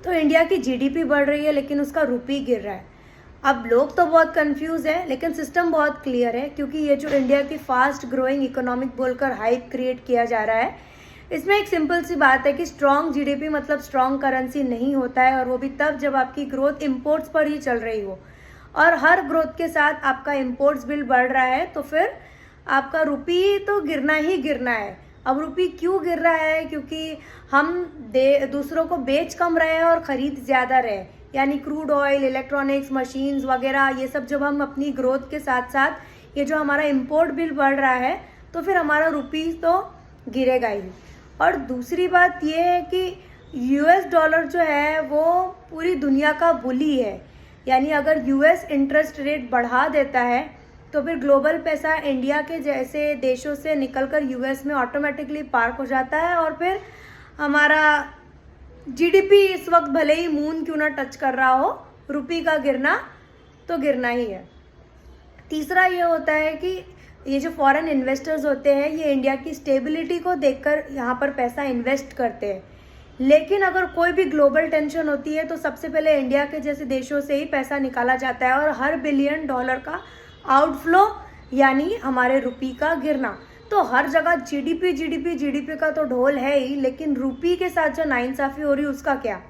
तो इंडिया की जीडीपी बढ़ रही है लेकिन उसका रुपी गिर रहा है। अब लोग तो बहुत कंफ्यूज है लेकिन सिस्टम बहुत क्लियर है, क्योंकि ये जो इंडिया की फास्ट ग्रोइंग इकोनॉमिक बोलकर हाइप क्रिएट किया जा रहा है, इसमें एक सिंपल सी बात है कि स्ट्रॉन्ग जीडीपी मतलब स्ट्रॉन्ग करेंसी नहीं होता है, और वो भी तब जब आपकी ग्रोथ इम्पोर्ट्स पर ही चल रही हो। और हर ग्रोथ के साथ आपका इम्पोर्ट्स बिल बढ़ रहा है तो फिर आपका रुपी तो गिरना ही गिरना है। अब रुपी क्यों गिर रहा है? क्योंकि हम दूसरों को बेच कम रहे हैं और ख़रीद ज़्यादा रहे, यानी क्रूड ऑयल, इलेक्ट्रॉनिक्स, मशीन्स वगैरह, ये सब जब हम अपनी ग्रोथ के साथ साथ ये जो हमारा इम्पोर्ट बिल बढ़ रहा है तो फिर हमारा रुपी तो गिरेगा ही। और दूसरी बात ये है कि यूएस डॉलर जो है वो पूरी दुनिया का बुली है, यानी अगर यूएस इंटरेस्ट रेट बढ़ा देता है तो फिर ग्लोबल पैसा इंडिया के जैसे देशों से निकलकर यूएस में ऑटोमेटिकली पार्क हो जाता है, और फिर हमारा जीडीपी इस वक्त भले ही मून क्यों ना टच कर रहा हो, रुपी का गिरना तो गिरना ही है। तीसरा ये होता है कि ये जो फॉरेन इन्वेस्टर्स होते हैं ये इंडिया की स्टेबिलिटी को देखकर यहाँ पर पैसा इन्वेस्ट करते हैं, लेकिन अगर कोई भी ग्लोबल टेंशन होती है तो सबसे पहले इंडिया के जैसे देशों से ही पैसा निकाला जाता है, और हर बिलियन डॉलर का आउटफ्लो यानी हमारे रुपी का गिरना। तो हर जगह जीडीपी जीडीपी जीडीपी का तो ढोल है ही, लेकिन रुपी के साथ जो नाइंसाफ़ी हो रही है उसका क्या?